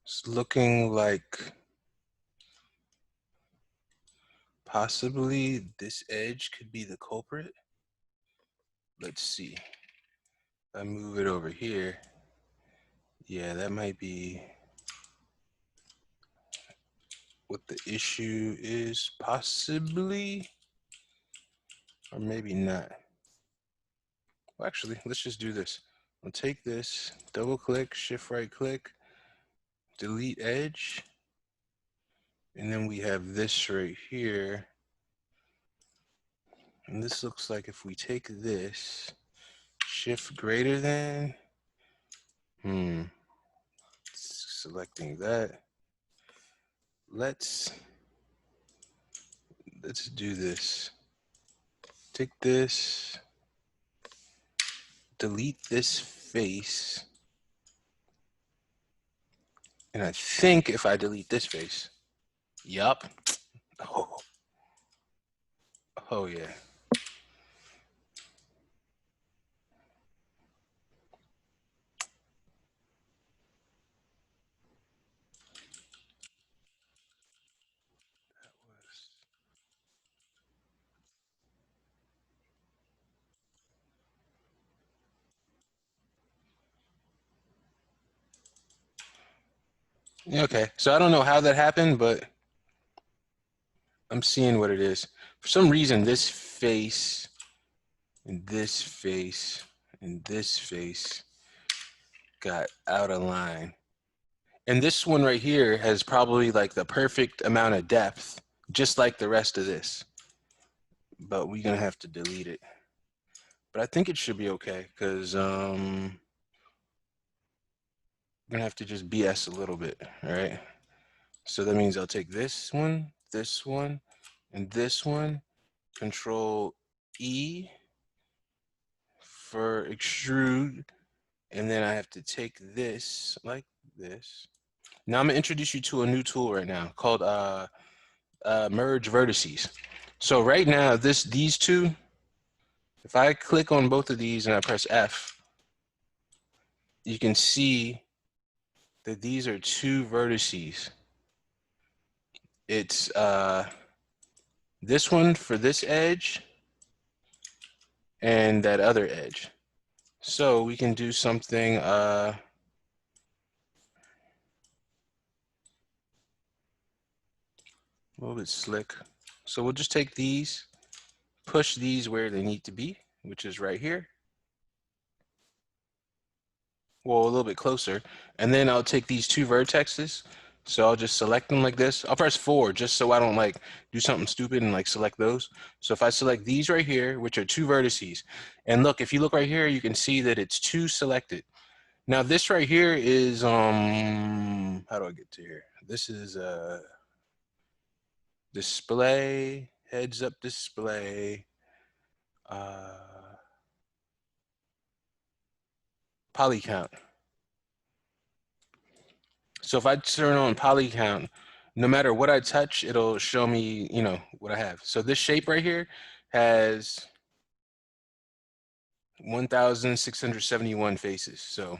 It's looking like possibly this edge could be the culprit. Let's see. I move it over here. Yeah, that might be what the issue is, possibly, or maybe not. Well, actually, let's just do this. I'll take this, double click, shift right click, delete edge, and then we have this right here. And this looks like if we take this, shift greater than, selecting that. Let's do this. Take this, delete this face. And I think if I delete this face, yup. Oh yeah. Okay, so I don't know how that happened, but I'm seeing what it is. For some reason, this face and this face and this face got out of line. And this one right here has probably like the perfect amount of depth, just like the rest of this. But we're gonna have to delete it. But I think it should be okay, because we're gonna have to just BS a little bit, all right? So that means I'll take this one, and this one, Control E for extrude, and then I have to take this like this. Now I'm gonna introduce you to a new tool right now called Merge Vertices. So right now, these two, if I click on both of these and I press F, you can see that these are two vertices. It's this one for this edge and that other edge. So we can do something a little bit slick. So we'll just take these, push these where they need to be, which is right here. Well, a little bit closer. And then I'll take these two vertexes. So I'll just select them like this. I'll press 4 just so I don't like do something stupid and like select those. So if I select these right here, which are two vertices, and look, if you look right here, you can see that it's two selected. Now this right here is how do I get to here? This is display, heads up display, poly count. So if I turn on poly count, no matter what I touch, it'll show me, you know, what I have. So this shape right here has 1,671 faces. So,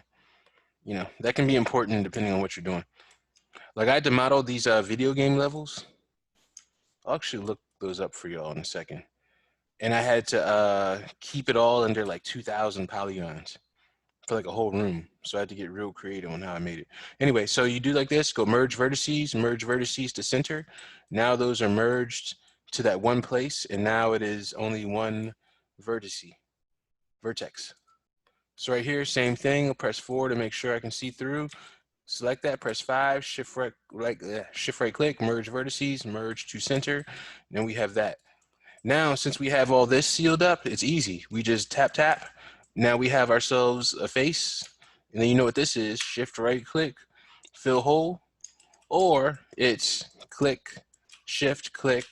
you know, that can be important depending on what you're doing. Like I had to model these video game levels. I'll actually look those up for y'all in a second. And I had to keep it all under like 2,000 polygons for like a whole room. So I had to get real creative on how I made it. Anyway, so you do like this, go merge vertices to center. Now those are merged to that one place, and now it is only one vertex. So right here, same thing, I'll press 4 to make sure I can see through. Select that, press 5, shift right click, merge vertices, merge to center, and we have that. Now, since we have all this sealed up, it's easy. We just tap, tap. Now we have ourselves a face. And then you know what this is. Shift right click, fill hole. Or it's click, shift, click,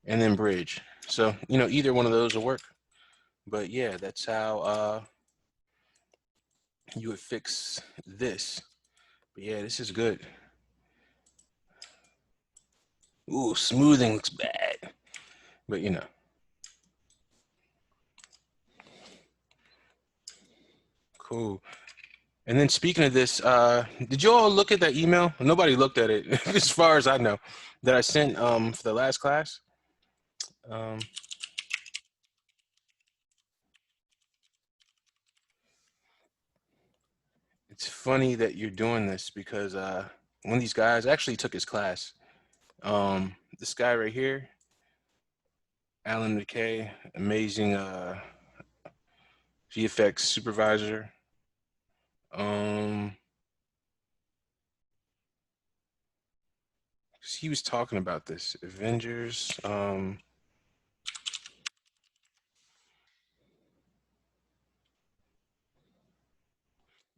and then bridge. So, you know, either one of those will work. But yeah, that's how you would fix this. But yeah, this is good. Ooh, smoothing looks bad. But you know. Cool. And then speaking of this, did you all look at that email? Nobody looked at it, as far as I know, that I sent for the last class. Um, it's funny that you're doing this because one of these guys actually took his class. This guy right here, Alan McKay, amazing VFX supervisor. Um, he was talking about this Avengers.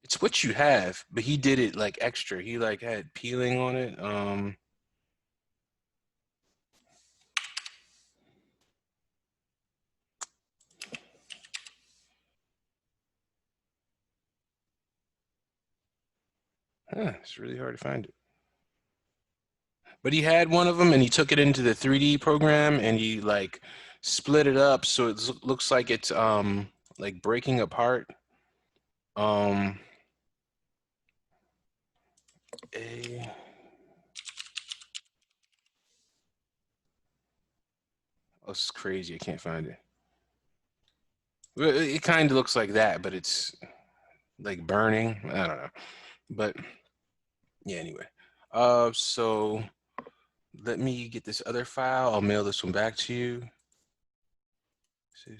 It's what you have, but he did it like extra. He like had peeling on it. It's really hard to find it. But he had one of them, and he took it into the 3D program, and he like split it up so it looks like it's like breaking apart. Um, a oh, it's crazy. I can't find it. Well, it kind of looks like that, but it's like burning. I don't know. But yeah, anyway. So let me get this other file. I'll mail this one back to you. So,